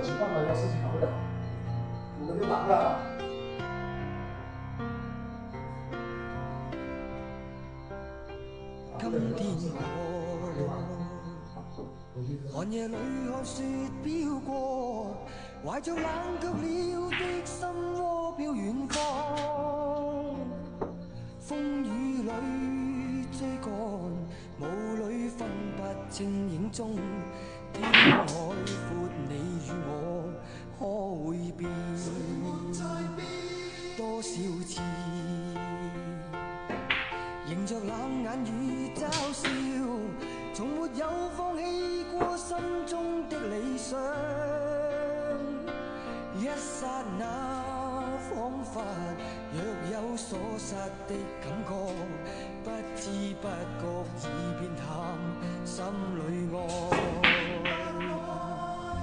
种情况呢，要申请搞不了，我们就忙了。今天我寒夜里看雪飄過，懷着冷卻了的心窩飄遠方。風雨裏追趕，霧裏分不清影蹤。天海闊，你與我可會變？多少次？迎着冷眼與嘲笑，從沒有放棄過心中的理想。一剎那，彷彿若有所失的感覺，不知不覺已變淡，心裏愛。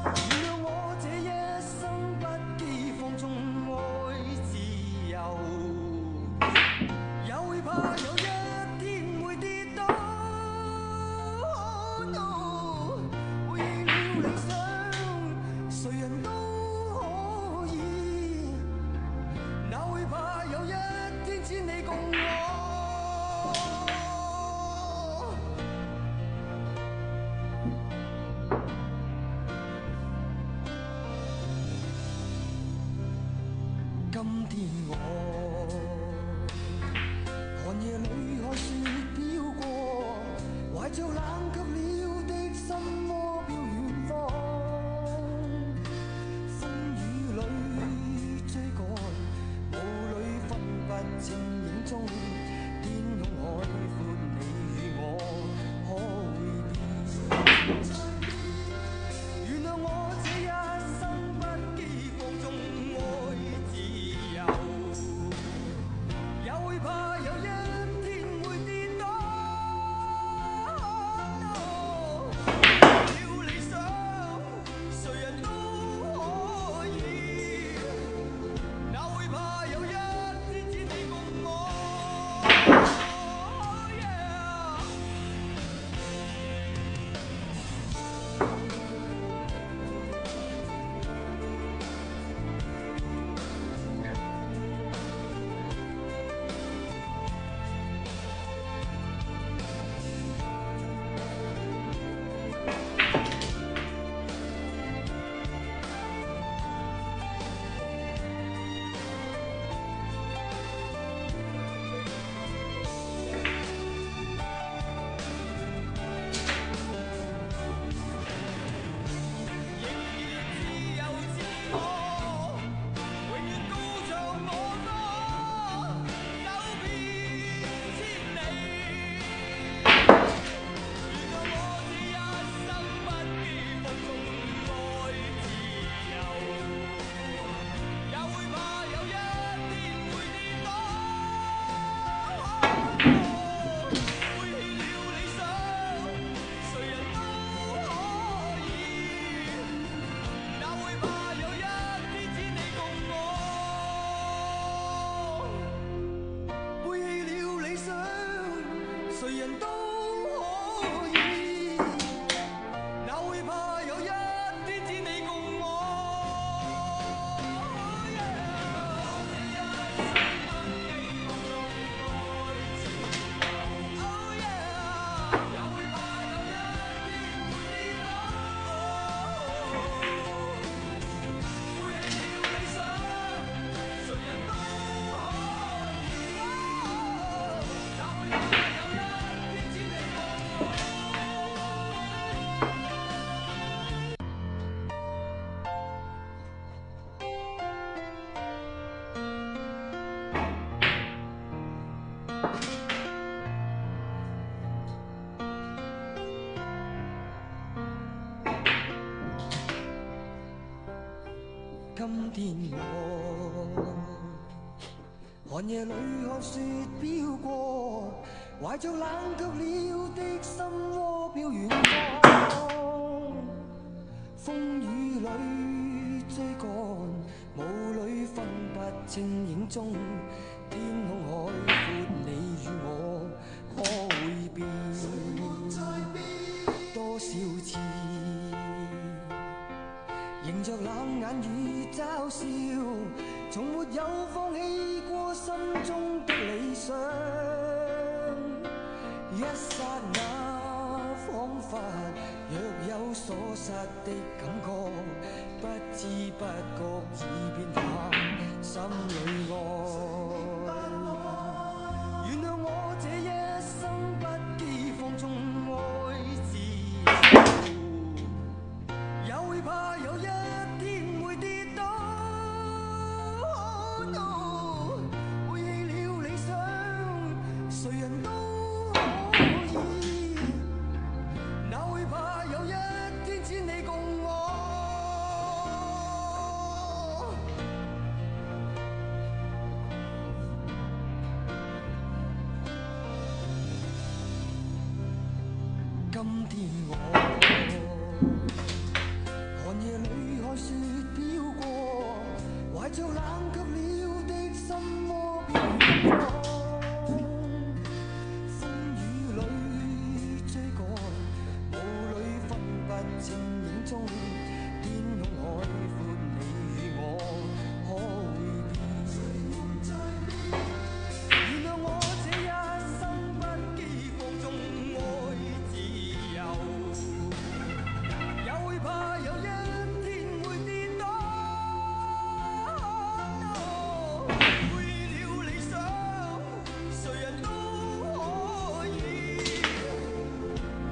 原諒我這一生不羈放縱愛自由，也會怕有一天會跌倒。背棄了理想，誰人都可以，哪會怕有一天只你共我。今天我寒夜裏看雪飄過，懷着冷卻了的心窩飄遠方。風雨裏追趕，霧裏分不清影蹤。天空海闊，你與我可會變？原諒我這一生不羈放縱愛自由，也會怕有一天會跌倒。了理想，誰人都可以，哪會怕有一天只你共我。今天我寒夜裏看雪飄過，懷着冷卻了的心窩飄遠方。風雨裏追趕，霧裏分不清影蹤。天空海闊，你與我可會變？多少次迎着冷一剎那彷彿若有所失的感覺，不知不覺已變淡，心裏愛。原諒我這一生不羈放縱愛自由，也會怕有一天會跌倒。背棄了理想，誰人都可以，哪會怕有一天只你共我。今天我寒夜裏看雪飄過，懷着冷卻了的心窩飄蕩，風雨裏追趕，霧裏分不清影蹤，天空海闊你與我可會變？原諒我這一生不羈放縱愛自由，也會怕有一天會跌倒。背了理想，誰人都可以，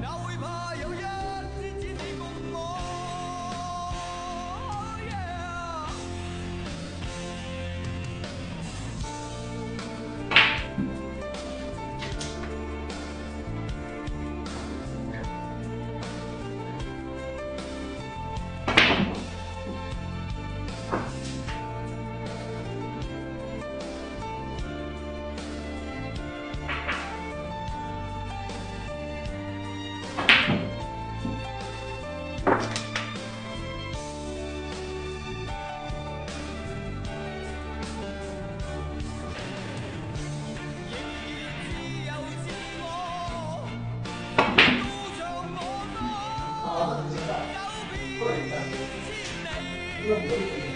哪會怕有一天只你共我。这个没有。